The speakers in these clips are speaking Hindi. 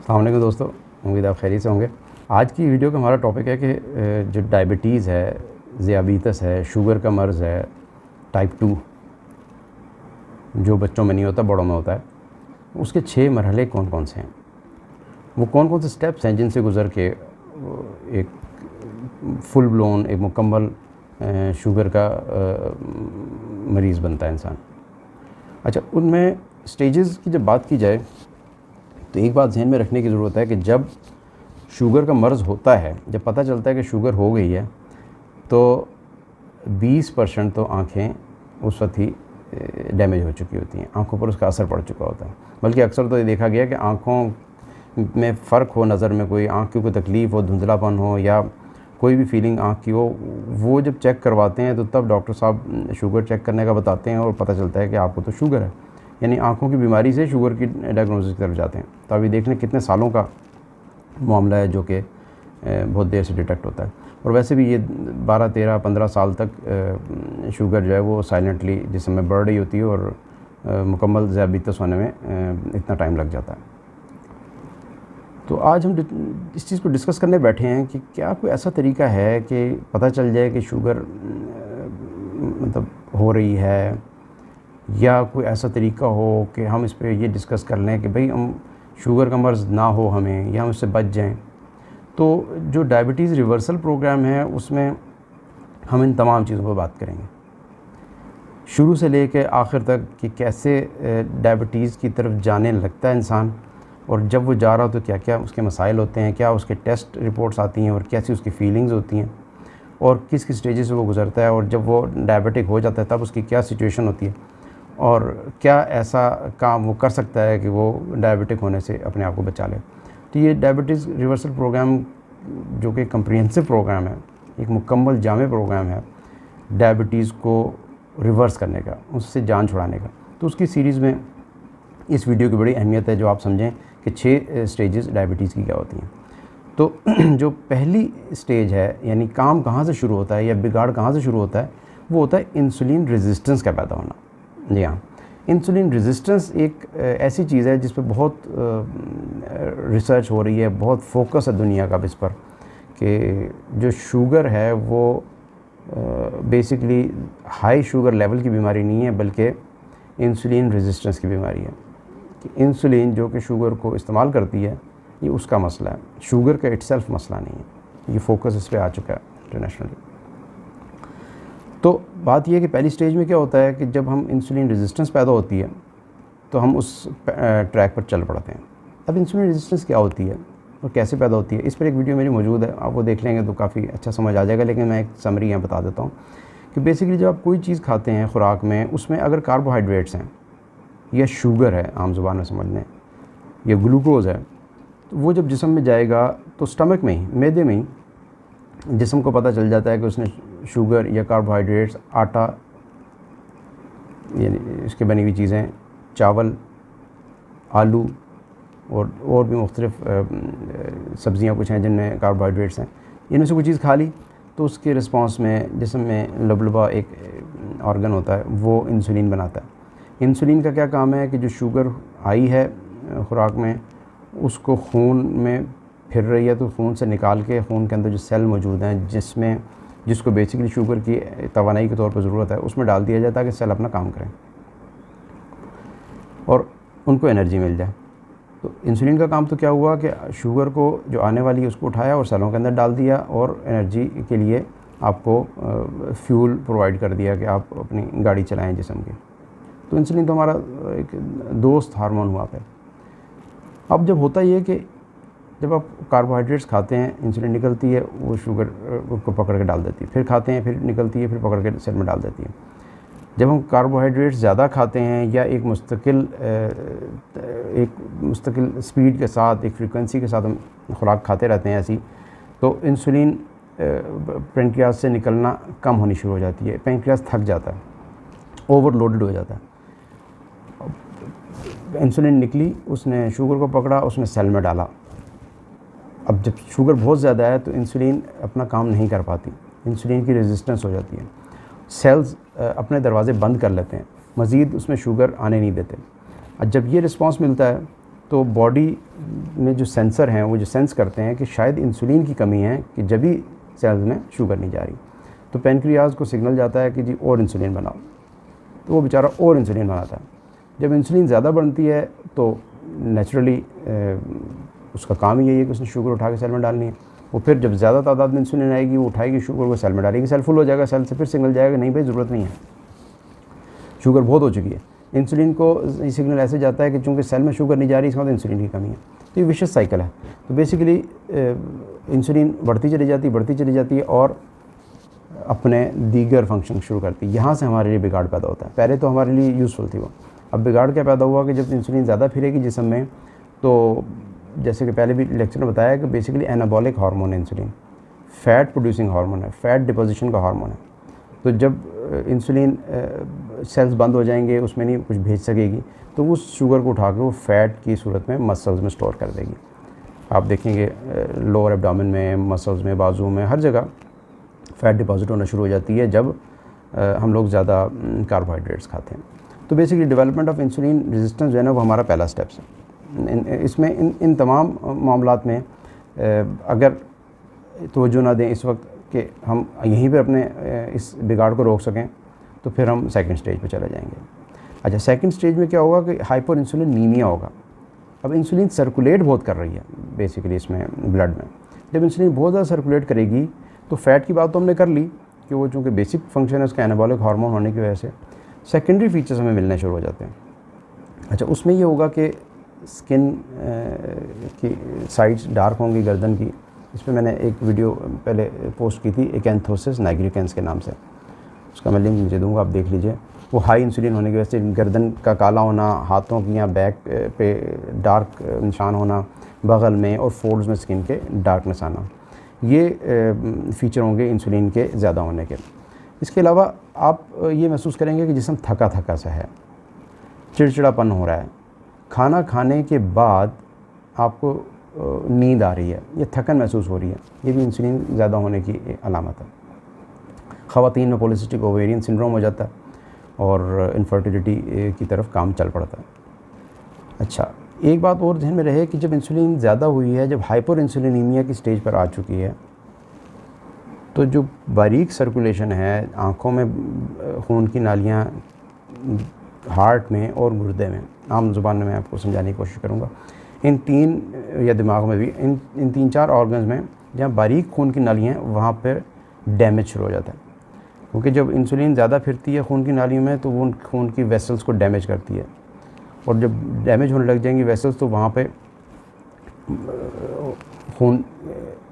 अस्सलाम वालेकुम दोस्तों, उम्मीद आप खैरियत से होंगे। आज की वीडियो का हमारा टॉपिक है कि जो डायबिटीज़ है, ज़ियाबीतस है, शुगर का मर्ज़ है, टाइप 2 जो बच्चों में नहीं होता बड़ों में होता है, उसके 6 मरहले कौन कौन से हैं, वो कौन कौन से स्टेप्स हैं जिनसे गुज़र के एक फुल ब्लोन एक मुकम्मल शुगर का मरीज़ बनता है इंसान। अच्छा, उनमें स्टेजेस की जब बात की जाए तो एक बात ज़हन में रखने की ज़रूरत है कि जब शुगर का मर्ज़ होता है, जब पता चलता है कि शुगर हो गई है, तो 20% तो आँखें उस वक्त ही डैमेज हो चुकी होती हैं, आँखों पर उसका असर पड़ चुका होता है। बल्कि अक्सर तो ये देखा गया कि आँखों में फ़र्क हो, नज़र में कोई आँख की कोई तकलीफ़ हो, धुंधलापन हो या कोई भी फीलिंग आँख की हो, वो जब चेक करवाते हैं तो तब डॉक्टर साहब शुगर चेक करने का बताते हैं और पता चलता है कि आपको तो शुगर है, यानी आँखों की बीमारी से शुगर की डायग्नोसिस की तरफ जाते हैं। तो अभी देख लें कितने सालों का मामला है जो कि बहुत देर से डिटेक्ट होता है। और वैसे भी ये 12, 13, 15 साल तक शुगर जो है वो साइलेंटली जिस्म में बढ़ रही होती है और मुकम्मल ज़ियाबीतस होने में इतना टाइम लग जाता है। तो आज हम इस चीज़ को डिस्कस करने बैठे हैं कि क्या कोई ऐसा तरीका है कि पता चल जाए कि शुगर मतलब हो रही है, या कोई ऐसा तरीका हो कि हम इस पे ये डिस्कस कर लें कि भाई हम शुगर का मर्ज़ ना हो हमें, या हम इससे बच जाएं। तो जो डायबिटीज़ रिवर्सल प्रोग्राम है उसमें हम इन तमाम चीज़ों पर बात करेंगे, शुरू से लेकर आखिर तक कि कैसे डायबिटीज़ की तरफ जाने लगता है इंसान, और जब वो जा रहा हो तो क्या क्या उसके मसाइल होते हैं, क्या उसके टेस्ट रिपोर्ट्स आती हैं और कैसी उसकी फ़ीलिंग्स होती हैं, और किस किस स्टेजेस से वो गुज़रता है, और जब वो डायबिटिक हो जाता है तब उसकी क्या सिचुएशन होती है, और क्या ऐसा काम वो कर सकता है कि वो डायबिटिक होने से अपने आप को बचा ले। तो ये डायबिटीज़ रिवर्सल प्रोग्राम जो कि कम्प्रिहेंसिव प्रोग्राम है, एक मुकम्मल जामे प्रोग्राम है डायबिटीज़ को रिवर्स करने का, उससे जान छुड़ाने का। तो उसकी सीरीज़ में इस वीडियो की बड़ी अहमियत है जो आप समझें कि 6 स्टेजेस डायबिटीज़ की क्या होती हैं। तो जो पहली स्टेज है, यानी काम कहाँ से शुरू होता है या बिगाड़ कहाँ से शुरू होता है, वो होता है इंसुलिन रेजिस्टेंस का पैदा होना। जी हाँ, इंसुलिन रेजिस्टेंस एक ऐसी चीज़ है जिस पर बहुत रिसर्च हो रही है, बहुत फोकस है दुनिया का इस पर कि जो शुगर है वो बेसिकली हाई शुगर लेवल की बीमारी नहीं है, बल्कि इंसुलिन रेजिस्टेंस की बीमारी है। कि इंसुलिन जो कि शुगर को इस्तेमाल करती है, ये उसका मसला है, शुगर का इटसेल्फ मसला नहीं है। ये फोकस इस पर आ चुका है इंटरनेशनली। तो बात यह है कि पहली स्टेज में क्या होता है कि जब हम इंसुलिन रेजिस्टेंस पैदा होती है तो हम उस ट्रैक पर चल पड़ते हैं। अब इंसुलिन रेजिस्टेंस क्या होती है और कैसे पैदा होती है, इस पर एक वीडियो मेरी मौजूद है, आप वो देख लेंगे तो काफ़ी अच्छा समझ आ जाएगा। लेकिन मैं एक समरी यहाँ बता देता हूँ कि बेसिकली जब आप कोई चीज़ खाते हैं खुराक में, उसमें अगर कार्बोहाइड्रेट्स हैं या शुगर है, आम ज़ुबान में समझ लें, या ग्लूकोज़ है, तो वो जब जिस्म में जाएगा तो स्टमक में ही, मैदे में ही जिस्म को पता चल जाता है कि उसने शुगर या कार्बोहाइड्रेट्स, आटा यानी इसके बनी हुई चीज़ें, चावल, आलू और भी मुख्तलिफ़ सब्ज़ियाँ कुछ हैं जिनमें कार्बोहाइड्रेट्स हैं, इनमें से कोई चीज़ खा ली तो उसके रिस्पांस में जिस्म में लबलबा एक ऑर्गन होता है, वो इंसुलिन बनाता है। इंसुलिन का क्या काम है कि जो शुगर आई है खुराक में, उसको खून में फिर रही है तो खून से निकाल के खून के अंदर जो सेल मौजूद हैं जिसको बेसिकली शुगर की तवानाई के तौर पर ज़रूरत है, उसमें डाल दिया जाता है कि सेल अपना काम करें और उनको एनर्जी मिल जाए। तो इंसुलिन का काम तो क्या हुआ कि शुगर को जो आने वाली है उसको उठाया और सेलों के अंदर डाल दिया और एनर्जी के लिए आपको फ्यूल प्रोवाइड कर दिया कि आप अपनी गाड़ी चलाएं जिस्म की। तो इंसुलिन तो हमारा एक दोस्त हार्मोन हुआ पे। अब जब होता ये कि जब आप कार्बोहाइड्रेट्स खाते हैं, इंसुलिन निकलती है, वो शुगर को पकड़ के डाल देती है, फिर खाते हैं, फिर निकलती है, फिर पकड़ के सेल में डाल देती है। जब हम कार्बोहाइड्रेट्स ज़्यादा खाते हैं या एक मुस्तकिल स्पीड के साथ, एक फ्रीक्वेंसी के साथ हम खुराक खाते रहते हैं ऐसी, तो इंसुलिन पेनक्रियास से निकलना कम होनी शुरू हो जाती है, पेनक्रियास थक जाता है, ओवरलोडेड हो जाता है। इंसुलिन निकली, उसने शुगर को पकड़ा, उसने सेल में डाला। अब जब शुगर बहुत ज़्यादा है तो इंसुलिन अपना काम नहीं कर पाती, इंसुलिन की रेजिस्टेंस हो जाती है, सेल्स अपने दरवाज़े बंद कर लेते हैं, मज़ीद उसमें शुगर आने नहीं देते। और जब ये रिस्पांस मिलता है तो बॉडी में जो सेंसर हैं वो जो सेंस करते हैं कि शायद इंसुलिन की कमी है कि जब भी सेल्स में शुगर नहीं जा रही, तो पेनक्रियाज को सिग्नल जाता है कि जी और इंसुलिन बनाओ, तो वो बेचारा और इंसुलिन बनाता है। जब इंसुलिन ज़्यादा बनती है तो नेचुरली उसका काम ही यही है कि उसने शुगर उठा के सेल में डालनी है। वो फिर जब ज़्यादा तादाद में इंसुलिन आएगी वो उठाएगी शुगर को सेल में डालेगी, सेल फुल हो जाएगा, सेल से फिर सिग्नल जाएगा नहीं भाई ज़रूरत नहीं है, शुगर बहुत हो चुकी है। इंसुलिन को सिग्नल ऐसे जाता है कि चूँकि सेल में शुगर नहीं जा रही, इसका मतलब इंसुलिन की कमी है। तो ये विशेष साइकिल है। तो बेसिकली इंसुलिन बढ़ती चली जाती है और अपने दीगर फंक्शन शुरू करती है। यहाँ से हमारे लिए बिगाड़ पैदा होता है। पहले तो हमारे लिए यूज़फुल थी वो, अब बिगाड़ क्या पैदा हुआ कि जब इंसुलिन ज़्यादा फिरेगी जिस्म में, तो जैसे कि पहले भी लेक्चर में बताया कि बेसिकली एनाबॉलिक हार्मोन है इंसुलिन, फ़ैट प्रोड्यूसिंग हार्मोन है, फ़ैट डिपोजिशन का हार्मोन है। तो जब इंसुलिन सेल्स बंद हो जाएंगे, उसमें नहीं कुछ भेज सकेगी, तो उस शुगर को उठा के वो फ़ैट की सूरत में मसल्स में स्टोर कर देगी। आप देखेंगे लोअर एब्डोमेन में, मसल्स में, बाजू में, हर जगह फ़ैट डिपॉजिट होना शुरू हो जाती है जब हम लोग ज़्यादा कार्बोहाइड्रेट्स खाते हैं। तो basically development of insulin resistance जो है ना वो हमारा पहला स्टेप्स है। इसमें इन तमाम मामलात में अगर तवज्जो ना दें इस वक्त कि हम यहीं पे अपने इस बिगाड़ को रोक सकें, तो फिर हम सेकंड स्टेज पे चले जाएंगे। अच्छा, सेकंड स्टेज में क्या होगा कि हाइपर इंसुलिनीमिया होगा। अब इंसुलिन सर्कुलेट बहुत कर रही है बेसिकली इसमें ब्लड में। जब इंसुलिन बहुत ज़्यादा सर्कुलेट करेगी तो फ़ैट की बात तो हमने कर ली कि वो चूँकि बेसिक फंक्शन है उसका एनाबॉलिक हार्मोन होने की वजह से सेकेंडरी फीचर्स हमें मिलने शुरू हो जाते हैं। अच्छा, उसमें ये होगा कि स्किन की साइड्स डार्क होंगी गर्दन की। इस पर मैंने एक वीडियो पहले पोस्ट की थी एकैंथोसिस नाइग्रिकेंस के नाम से, उसका मैं लिंक नीचे दूंगा, आप देख लीजिए। वो हाई इंसुलिन होने की वजह से गर्दन का काला होना, हाथों की या बैक पे डार्क निशान होना, बगल में और फोल्ड्स में स्किन के डार्कनेस आना, ये फ़ीचर होंगे इंसुलिन के ज़्यादा होने के। इसके अलावा आप ये महसूस करेंगे कि जिस्म थका थका सा है, चिड़चिड़ापन हो रहा है, खाना खाने के बाद आपको नींद आ रही है, ये थकन महसूस हो रही है, ये भी इंसुलिन ज़्यादा होने की अलामत है। ख़वातीन में पॉलीसिस्टिक ओवेरियन सिंड्रोम हो जाता है और इनफर्टिलिटी की तरफ काम चल पड़ता है। अच्छा, एक बात और ध्यान में रहे कि जब इंसुलिन ज़्यादा हुई है, जब हाइपर इंसुलिनीमिया की स्टेज पर आ चुकी है, तो जो बारीक सर्कुलेशन है आँखों में, खून की नालियाँ हार्ट में और गुर्दे में, आम ज़ुबान में मैं आपको समझाने की कोशिश करूँगा, इन तीन या दिमाग में भी इन 3-4 ऑर्गन्स में जहाँ बारीक खून की नालियाँ हैं वहाँ पर डैमेज शुरू हो जाता है। क्योंकि जब इंसुलिन ज़्यादा फिरती है खून की नालियों में तो वो खून की वेसल्स को डैमेज करती है, और जब डैमेज होने लग जाएंगी वेसल्स तो वहाँ पे खून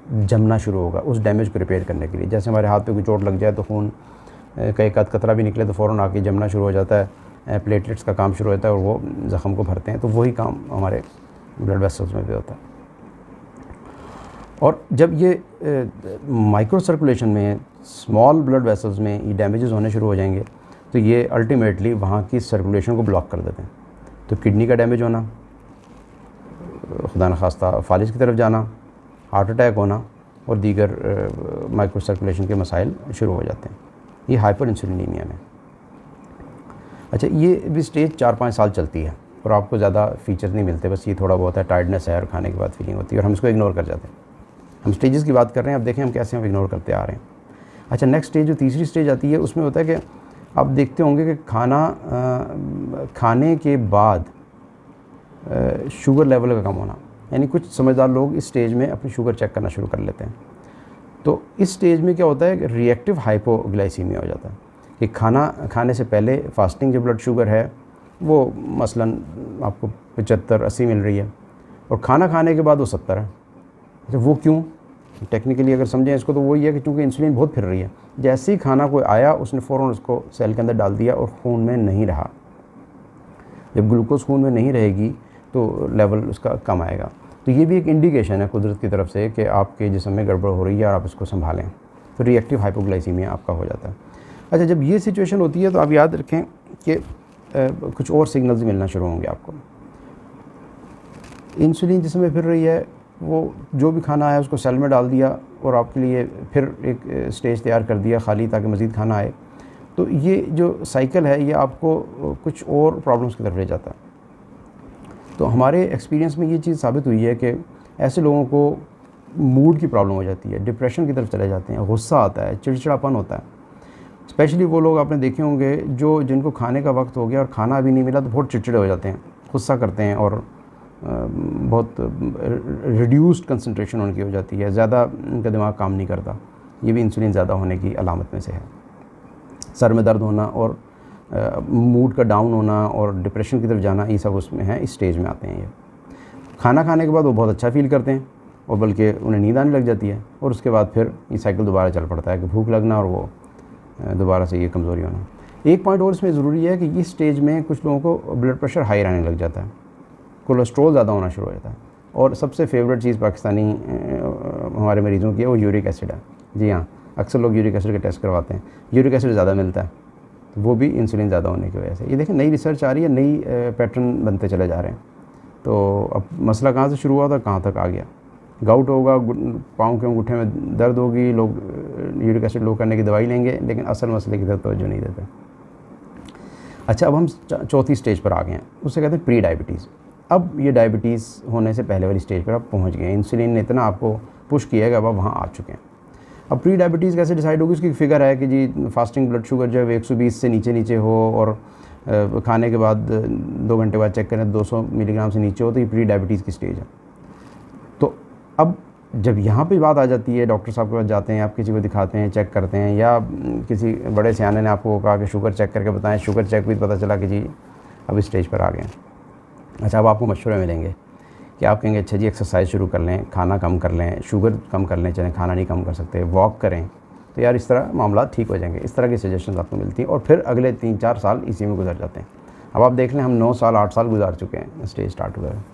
जमना शुरू होगा उस डैमेज को रिपेयर करने के लिए। जैसे हमारे हाथ पे कोई चोट लग जाए तो खून का एक आध कतरा भी निकले तो फ़ौरन आके जमना शुरू हो जाता है, प्लेटलेट्स का काम शुरू होता है और वो ज़ख़म को भरते हैं। तो वही काम हमारे ब्लड वेसल्स में भी होता है। और जब ये माइक्रो सर्कुलेशन में, स्मॉल ब्लड वेसल्स में ये डैमेजेस होने शुरू हो जाएंगे तो ये अल्टीमेटली वहाँ की सर्कुलेशन को ब्लॉक कर देते हैं। तो किडनी का डैमेज होना, खुदा न खास्ता फालिज की तरफ जाना, हार्ट अटैक होना और दीगर माइक्रो सर्कुलेशन के मसाइल शुरू हो जाते हैं, ये हाइपर इंसुलिनीमिया में। अच्छा, ये भी स्टेज 4-5 साल चलती है और आपको ज़्यादा फीचर्स नहीं मिलते, बस ये थोड़ा बहुत है, टायर्डनेस है और खाने के बाद फीलिंग होती है, और हम इसको इग्नोर कर जाते हैं। हम स्टेजेस की बात कर रहे हैं, अब देखें हम कैसे हम इग्नोर करते आ रहे हैं। अच्छा, नेक्स्ट स्टेज जो तीसरी स्टेज आती है उसमें होता है कि आप देखते होंगे कि खाने के बाद शुगर लेवल का कम होना, यानी कुछ समझदार लोग इस स्टेज में अपनी शुगर चेक करना शुरू कर लेते हैं। तो इस स्टेज में क्या होता है कि रिएक्टिव हाइपोग्लाइसीमिया हो जाता है कि खाना खाने से पहले फास्टिंग जो ब्लड शुगर है वो मसलन आपको 75-80 मिल रही है और खाना खाने के बाद वो 70 है। तो वो क्यों? टेक्निकली अगर समझें इसको तो वही है कि चूँकि इंसुलिन बहुत फिर रही है, जैसे ही खाना कोई आया उसने फ़ौरन उसको सेल के अंदर डाल दिया और खून में नहीं रहा। जब ग्लूकोज खून में नहीं रहेगी तो लेवल उसका कम आएगा। तो ये भी एक इंडिकेशन है कुदरत की तरफ से कि आपके जिस्म में गड़बड़ हो रही है और आप इसको संभालें। तो रिएक्टिव हाइपोग्लाइसीमिया आपका हो जाता है। अच्छा, जब ये सिचुएशन होती है तो आप याद रखें कि कुछ और सिग्नल्स मिलना शुरू होंगे आपको। इंसुलिन जिस्म में फिर रही है, वो जो भी खाना आया उसको सेल में डाल दिया और आपके लिए फिर एक स्टेज तैयार कर दिया खाली ताकि मज़ीद खाना आए। तो ये जो साइकिल है ये आपको कुछ और प्रॉब्लम्स की तरफ ले जाता है। तो हमारे एक्सपीरियंस में ये चीज़ साबित हुई है कि ऐसे लोगों को मूड की प्रॉब्लम हो जाती है, डिप्रेशन की तरफ चले जाते हैं, गुस्सा आता है, चिड़चिड़ापन होता है। स्पेशली वो लोग आपने देखे होंगे जिनको खाने का वक्त हो गया और खाना अभी नहीं मिला तो बहुत चिड़चिड़े हो जाते हैं, गुस्सा करते हैं और बहुत रिड्यूस्ड कंसंट्रेशन उनकी हो जाती है, ज़्यादा उनका दिमाग काम नहीं करता। ये भी इंसुलिन ज़्यादा होने की अलामत में से है। सर में दर्द होना और मूड का डाउन होना और डिप्रेशन की तरफ जाना, ये सब उसमें है, इस स्टेज में आते हैं ये। खाना खाने के बाद वो बहुत अच्छा फ़ील करते हैं और बल्कि उन्हें नींद आने लग जाती है और उसके बाद फिर ये साइकिल दोबारा चल पड़ता है कि भूख लगना और वो दोबारा से ये कमज़ोरी होना। एक पॉइंट और इसमें ज़रूरी है कि इस स्टेज में कुछ लोगों को ब्लड प्रेशर हाई रहने लग जाता है, कोलेस्ट्रॉल ज़्यादा होना शुरू हो जाता है और सबसे फेवरेट चीज़ पाकिस्तानी हमारे मरीज़ों की है वो यूरिक एसिड है। जी हाँ, अक्सर लोग यूरिक एसिड के टेस्ट करवाते हैं, यूरिक एसिड ज़्यादा मिलता है, तो वो भी इंसुलिन ज़्यादा होने की वजह से। ये देखें नई रिसर्च आ रही है, नई पैटर्न बनते चले जा रहे हैं। तो अब मसला कहाँ से शुरू हुआ था कहाँ तक आ गया। गाउट होगा, पाँव के अंगूठे में दर्द होगी, लोग यूरिक एसिड लो करने की दवाई लेंगे, लेकिन असल मसले की तरफ तवज्जो नहीं देते। अच्छा, अब हम चौथी स्टेज पर आ गए हैं, उससे कहते हैं प्री डायबिटीज़। अब ये डायबिटीज़ होने से पहले वाली स्टेज पर आप पहुँच गए हैं, इंसुलिन ने इतना आपको पुश किया है कि अब आप वहाँ आ चुके हैं। अब प्री डायबिटीज़ कैसे डिसाइड होगी, उसकी फिगर है कि जी फास्टिंग ब्लड शुगर जो है 120 से नीचे हो और खाने के बाद 2 घंटे बाद चेक करें 200 मिलीग्राम से नीचे हो, तो ये प्री डायबिटीज़ की स्टेज है। तो अब जब यहाँ पे बात आ जाती है, डॉक्टर साहब के पास जाते हैं, आप किसी को दिखाते हैं, चेक करते हैं, या किसी बड़े सियाने ने आपको कहा कि शुगर चेक करके बताएं, शुगर चेक भी पता चला कि जी अब इस स्टेज पर आ गए हैं। अच्छा, अब आपको मशवरे मिलेंगे कि आप कहेंगे अच्छा जी एक्सरसाइज शुरू कर लें, खाना कम कर लें, शुगर कम कर लें, चलें खाना नहीं कम कर सकते, वॉक करें, तो यार इस तरह मामला ठीक हो जाएंगे। इस तरह की सजेशंस आपको मिलती हैं और फिर अगले 3-4 साल इसी में गुजर जाते हैं। अब आप देख लें हम 9 साल 8 साल गुजार चुके हैं स्टेज स्टार्ट हुआ है।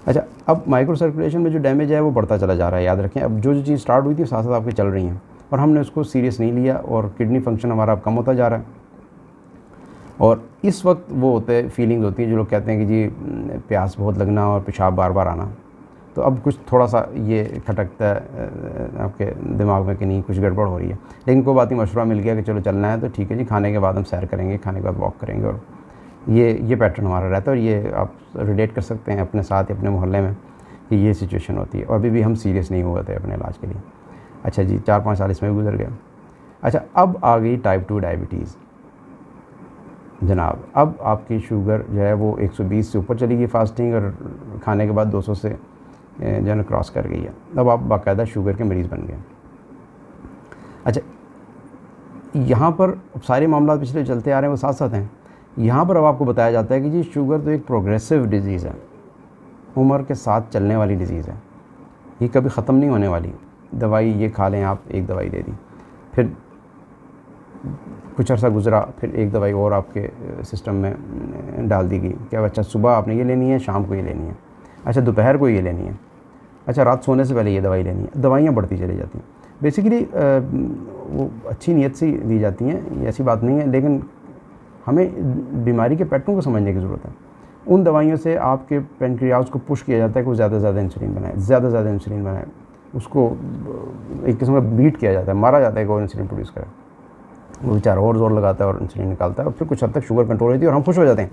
अच्छा, अब माइक्रो सर्कुलेशन में जो डैमेज है वो बढ़ता चला जा रहा है। याद रखें, अब जो चीज़ स्टार्ट हुई थी साथ साथ आपकी चल रही हैं और हमने उसको सीरियस नहीं लिया और किडनी फंक्शन हमारा अब कम होता जा रहा है। और इस वक्त वो होते फीलिंग्स होती है जो लोग कहते हैं कि जी प्यास बहुत लगना और पेशाब बार बार आना। तो अब कुछ थोड़ा सा ये खटकता है आपके दिमाग में कि नहीं कुछ गड़बड़ हो रही है, लेकिन कोई बात नहीं, मशवरा मिल गया कि चलो चलना है तो ठीक है जी, खाने के बाद हम सैर करेंगे, खाने के बाद वॉक करेंगे। और ये पैटर्न हमारा रहता है और ये आप रिलेट कर सकते हैं अपने साथ, अपने मोहल्ले में कि ये सिचुएशन होती है और अभी भी हम सीरियस नहीं हुए थे अपने इलाज के लिए। अच्छा जी, 4-5 साल इसमें भी गुजर गया। अच्छा, अब आ गई टाइप 2 डायबिटीज़ जनाब। अब आपकी शुगर जो है वो 120 से ऊपर चली गई फास्टिंग और खाने के बाद 200 से जो है क्रॉस कर गई है। अब आप बाकायदा शुगर के मरीज़ बन गए। अच्छा, यहाँ पर सारे मामला पिछले चलते आ रहे हैं वो साथ साथ हैं। यहाँ पर अब आपको बताया जाता है कि जी शुगर तो एक प्रोग्रेसिव डिज़ीज़ है, उम्र के साथ चलने वाली डिज़ीज़ है, ये कभी ख़त्म नहीं होने वाली। दवाई ये खा लें आप, एक दवाई दे दी, फिर कुछ अर्सा गुजरा, फिर एक दवाई और आपके सिस्टम में डाल दी गई क्या अच्छा सुबह आपने ये लेनी है, शाम को ये लेनी है, अच्छा दोपहर को ये लेनी है, अच्छा रात सोने से पहले ये दवाई लेनी है। दवाइयाँ बढ़ती चली जाती हैं। बेसिकली वो अच्छी नीयत से दी जाती हैं, ऐसी बात नहीं है, लेकिन हमें बीमारी के पैटर्न को समझने की ज़रूरत है। उन दवाइयों से आपके पेनक्रियाज को पुश किया जाता है कि वो ज़्यादा से ज़्यादा इंसुलिन बनाए, ज़्यादा से ज़्यादा इंसुलिन बनाए, उसको एक किस्म का बीट किया जाता है, मारा जाता है कि वो इंसुलिन प्रोड्यूस करे। वो बेचारा और ज़ोर लगाता है और इंसुलिन निकालता है और फिर कुछ हद तक शुगर कंट्रोल होती है और हम खुश हो जाते हैं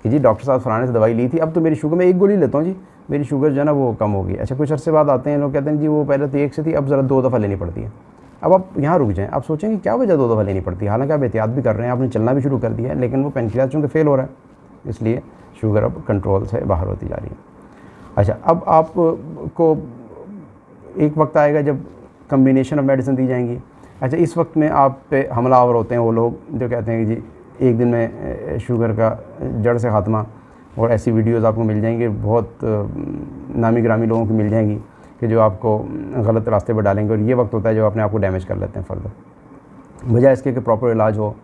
कि जी डॉक्टर साहब फलाने से दवाई ली थी, अब तो मेरी शुगर, मैं एक गोली लेता हूँ जी, मेरी शुगर जो है ना वो कम होगी। अच्छा, कुछ अर्से बाद आते हैं लोग कहते हैं जी वो पहले तो 1 से थी, अब ज़रा 2 दफ़ा लेनी पड़ती है। अब आप यहाँ रुक जाएँ, आप सोचेंगे क्या वजह 2 दफ़ा लेनी पड़ती है, हालांकि आप एहतियात भी कर रहे हैं, आपने चलना भी शुरू कर दिया है, लेकिन वो पेनक्रियाज चूँकि फेल हो रहा है इसलिए शुगर अब कंट्रोल से बाहर होती जा रही है। अच्छा, अब आपको एक वक्त आएगा जब कम्बिनेशन ऑफ मेडिसिन दी जाएंगी। अच्छा, इस वक्त में आप पे हमलावर होते हैं वो लोग जो कहते हैं कि जी एक दिन में शुगर का जड़ से ख़ात्मा, और ऐसी वीडियोज़ आपको मिल जाएंगी, बहुत नामी ग्रामी लोगों की मिल जाएंगी कि जो आपको गलत रास्ते पर डालेंगे, और ये वक्त होता है जो अपने आप को डैमेज कर लेते हैं फर्दर। बजाय इसके कि प्रॉपर इलाज हो,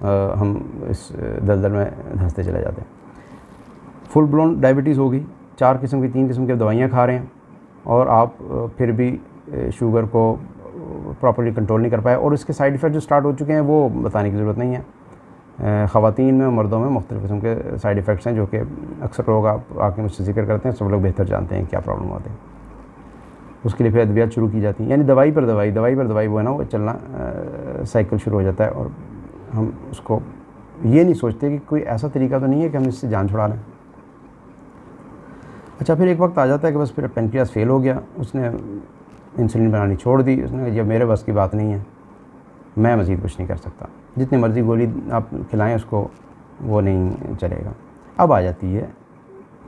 हम इस दलदल में धंसते चले जाते हैं। फुल ब्लोन डायबिटीज़ होगी, 4 किस्म की 3 किस्म की दवाइयाँ खा रहे हैं और आप फिर भी शुगर को प्रॉपर्ली कंट्रोल नहीं कर पाए, और इसके साइड इफ़ेक्ट जो स्टार्ट हो चुके हैं वो बताने की ज़रूरत नहीं है। ख़वातीन में, मर्दों में मुख्तलिफ़ किस्म के साइड इफ़ेक्ट्स हैं जो कि अक्सर लोग आके मुझसे जिक्र करते हैं, सब लोग बेहतर जानते हैं क्या प्रॉब्लम होती है। उसके लिए फिर अद्वियात शुरू की जाती हैं, यानी दवाई पर दवाई वो है ना, वो चलना साइकिल शुरू हो जाता है, और हम उसको ये नहीं सोचते कि कोई ऐसा तरीका तो नहीं है कि हम इससे जान छुड़ा लें। अच्छा, फिर एक वक्त आ जाता है कि बस फिर पेनक्रियास फेल हो गया, उसने इंसुलिन बनानी छोड़ दी, उसने कहा ये मेरे बस की बात नहीं है, मैं मज़ीद कुछ नहीं कर सकता, जितनी मर्ज़ी गोली आप खिलाएं उसको वो नहीं चलेगा। अब आ जाती है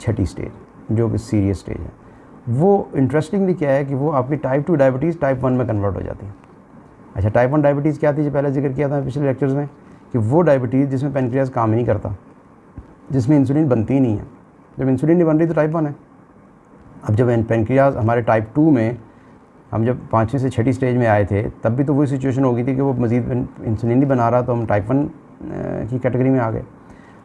छठी स्टेज जो कि सीरियस स्टेज है। वो इंटरेस्टिंगली क्या है कि वो आपकी टाइप 2 डायबिटीज़ टाइप 1 में कन्वर्ट हो जाती है। अच्छा, टाइप 1 डायबिटीज़ क्या थी जो पहले जिक्र किया था पिछले लेक्चर्स में, कि वो डायबिटीज़ जिसमें पेनक्रियास काम ही नहीं करता, जिसमें इंसुलिन बनती ही नहीं है। जब इंसुलिन नहीं बन रही तो टाइप 1 है। अब जब पेनक्रियास हमारे टाइप 2 में, हम जब 5वीं से 6ठी स्टेज में आए थे तब भी तो वही सिचुएशन हो गई थी कि वो मज़ीद इंसुलिन नहीं बना रहा, तो हम टाइप 1 की कैटेगरी में आ गए।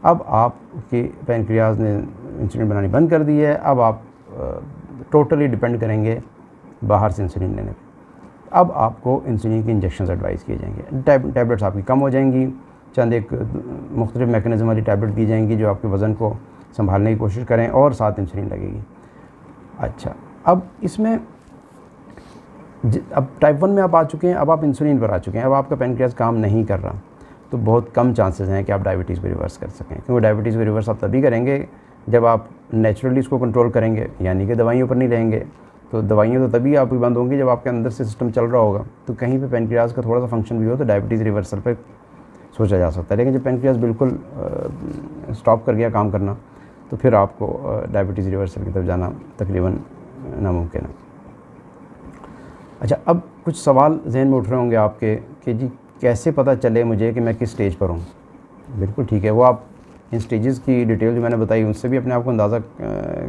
अब आपकी पेनक्रियास ने इंसुलिन बनानी बंद कर दी है, अब आप टोटली डिपेंड करेंगे बाहर से इंसुलिन लेने पे। अब आपको इंसुलिन के इंजेक्शन एडवाइस किए जाएंगे, टैबलेट्स आपकी कम हो जाएंगी, चंद एक मुख्तलिफ मैकेनिज़्म वाली टैबलेट दी जाएंगी जो आपके वज़न को संभालने की कोशिश करें और साथ इंसुलिन लगेगी। अच्छा, अब इसमें अब टाइप 1 में आप आ चुके हैं, अब आप इंसुलिन पर आ चुके हैं, अब आपका पेनक्रियास काम नहीं कर रहा, तो बहुत कम चांसेस हैं कि आप डायबिटीज़ को रिवर्स कर सकें, क्योंकि डायबिटीज़ को रिवर्स आप तभी करेंगे जब आप नेचुरली इसको कंट्रोल करेंगे, यानी कि दवाइयों पर नहीं रहेंगे। तो दवाइयाँ तो तभी आपकी बंद होंगी जब आपके अंदर से सिस्टम चल रहा होगा। तो कहीं पे पेनक्रियास का थोड़ा सा फंक्शन भी हो तो डायबिटीज़ रिवर्सल पे सोचा जा सकता है, लेकिन जब पेनक्रियास बिल्कुल स्टॉप कर गया काम करना तो फिर आपको डायबिटीज़ रिवर्सल की तरफ जाना तकरीबन नामुमकिन है। अच्छा, अब कुछ सवाल जहन में उठ रहे होंगे आपके कि जी कैसे पता चले मुझे कि मैं किस स्टेज पर हूँ। बिल्कुल ठीक है, वो आप इन स्टेजेस की डिटेल जो मैंने बताई उनसे भी अपने आप को अंदाज़ा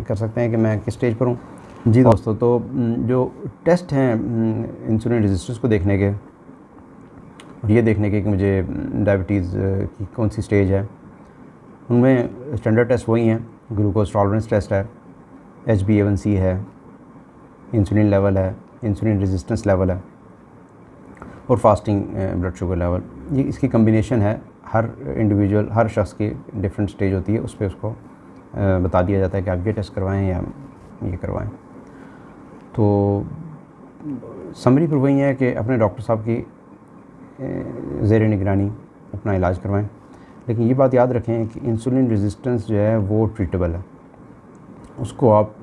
कर सकते हैं कि मैं किस स्टेज पर हूँ। जी दोस्तों, तो जो टेस्ट हैं इंसुलिन रेजिस्टेंस को देखने के और ये देखने के कि मुझे डायबिटीज़ की कौन सी स्टेज है, उनमें स्टैंडर्ड टेस्ट वही हैं। ग्लूकोज टॉलरेंस टेस्ट है, HbA1c है, इंसुलिन लेवल है, इंसुलिन रेजिस्टेंस लेवल है और फास्टिंग ब्लड शुगर लेवल। ये इसकी कम्बिनेशन है। हर इंडिविजुअल, हर शख्स की डिफरेंट स्टेज होती है, उस पर उसको बता दिया जाता है कि आप ये टेस्ट करवाएं या ये करवाएं। तो समरी पर वही है कि अपने डॉक्टर साहब की ज़ेर निगरानी अपना इलाज करवाएं। लेकिन ये बात याद रखें कि इंसुलिन रेजिस्टेंस जो है वो ट्रीटेबल है, उसको आप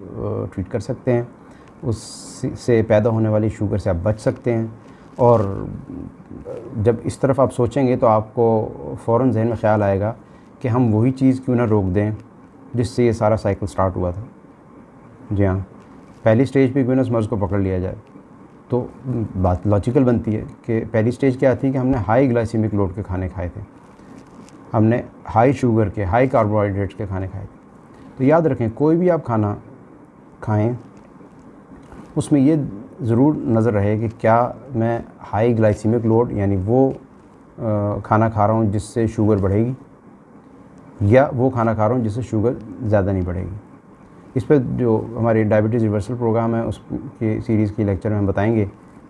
ट्रीट कर सकते हैं, उससे पैदा होने वाली शुगर से आप बच सकते हैं। और जब इस तरफ आप सोचेंगे तो आपको फ़ौरन जहन में ख़्याल आएगा कि हम वही चीज़ क्यों ना रोक दें जिससे ये सारा साइकिल स्टार्ट हुआ था। जी हाँ, पहली स्टेज पे क्यों ना उस मर्ज़ को पकड़ लिया जाए। तो बात लॉजिकल बनती है कि पहली स्टेज क्या थी कि हमने हाई ग्लाइसेमिक लोड के खाने खाए थे, हमने हाई शुगर के, हाई कार्बोहाइड्रेट्स के खाने खाए थे। तो याद रखें, कोई भी आप खाना खाएं उसमें ये ज़रूर नज़र रहे कि क्या मैं हाई ग्लाइसेमिक लोड यानी वो खाना खा रहा हूँ जिससे शुगर बढ़ेगी, या वो खाना खा रहा हूँ जिससे शुगर ज़्यादा नहीं बढ़ेगी। इस पर जो हमारी डायबिटीज़ रिवर्सल प्रोग्राम है उसकी सीरीज़ की लेक्चर में हम बताएंगे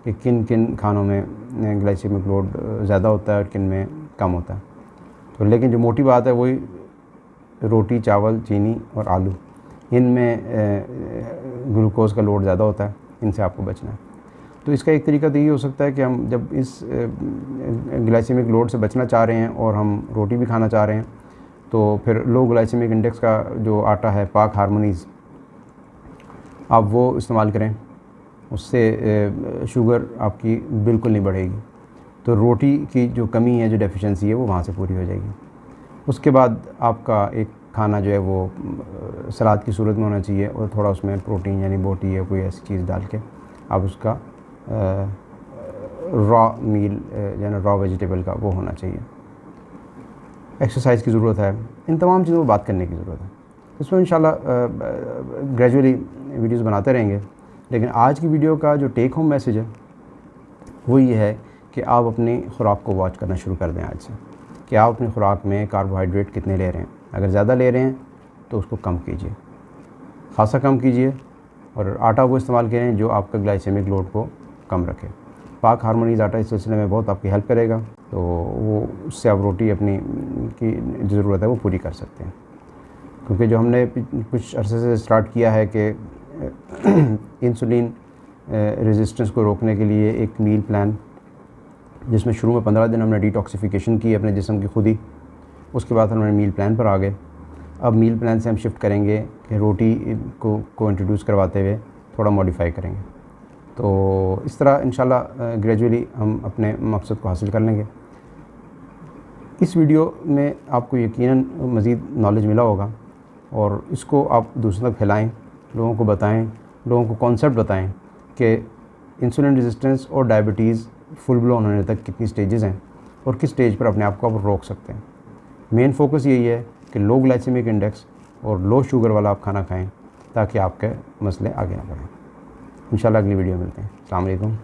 कि किन किन खानों में ग्लाइसेमिक लोड ज़्यादा होता है और किन में कम होता है। तो लेकिन जो मोटी बात है वही रोटी, चावल, चीनी और आलू, इनमें ग्लूकोज़ का लोड ज़्यादा होता है, इनसे आपको बचना है। तो इसका एक तरीका तो ये हो सकता है कि हम जब इस ग्लाइसेमिक लोड से बचना चाह रहे हैं और हम रोटी भी खाना चाह रहे हैं तो फिर लो ग्लाइसेमिक इंडेक्स का जो आटा है, पाक हार्मोनीज़, आप वो इस्तेमाल करें, उससे शुगर आपकी बिल्कुल नहीं बढ़ेगी। तो रोटी की जो कमी है, जो डेफिशिएंसी है, वो वहाँ से पूरी हो जाएगी। उसके बाद आपका एक खाना जो है वो सलाद की सूरत में होना चाहिए और थोड़ा उसमें प्रोटीन यानी बोटी या कोई ऐसी चीज़ डाल के आप उसका रॉ मील यानी रॉ वेजिटेबल का वो होना चाहिए। एक्सरसाइज की ज़रूरत है, इन तमाम चीज़ों पर बात करने की ज़रूरत है। इसमें इंशाल्लाह ग्रेजुअली वीडियोस बनाते रहेंगे। लेकिन आज की वीडियो का जो टेक होम मैसेज है वो ये है कि आप अपनी ख़ुराक को वॉच करना शुरू कर दें आज से, कि आप अपनी ख़ुराक में कार्बोहाइड्रेट कितने ले रहे हैं। अगर ज़्यादा ले रहे हैं तो उसको कम कीजिए, खासा कम कीजिए, और आटा वो इस्तेमाल करें जो आपका ग्लाइसेमिक लोड को कम रखे। पाक हार्मोनीज़ आटा इस सिलसिले में बहुत आपकी हेल्प करेगा, तो वो उससे आप रोटी अपनी की ज़रूरत है वो पूरी कर सकते हैं। क्योंकि जो हमने कुछ अरसे से स्टार्ट किया है कि इंसुलिन रेजिस्टेंस को रोकने के लिए एक मील प्लान, जिसमें शुरू में 15 दिन हमने डिटॉक्सिफिकेशन की अपने जिस्म की खुद ही, उसके बाद हमने मील प्लान पर आ गए। अब मील प्लान से हम शिफ्ट करेंगे कि रोटी को इंट्रोड्यूस करवाते हुए थोड़ा मॉडिफाई करेंगे। तो इस तरह इंशाल्लाह ग्रेजुअली हम अपने मकसद को हासिल कर लेंगे। इस वीडियो में आपको यकीनन मज़ीद नॉलेज मिला होगा और इसको आप दूसरों तक फैलाएँ, लोगों को बताएं, लोगों को कॉन्सेप्ट बताएं कि इंसुलिन रेजिस्टेंस और डायबिटीज़ फुल ब्लोन होने तक कितनी स्टेजेस हैं और किस स्टेज पर अपने आप को आप रोक सकते हैं। मेन फोकस यही है कि लो ग्लाइसेमिक इंडेक्स और लो शुगर वाला आप खाना खाएं ताकि आपके मसले आगे ना बढ़ें। इंशाल्लाह अगली वीडियो मिलते हैं। अस्सलाम वालेकुम।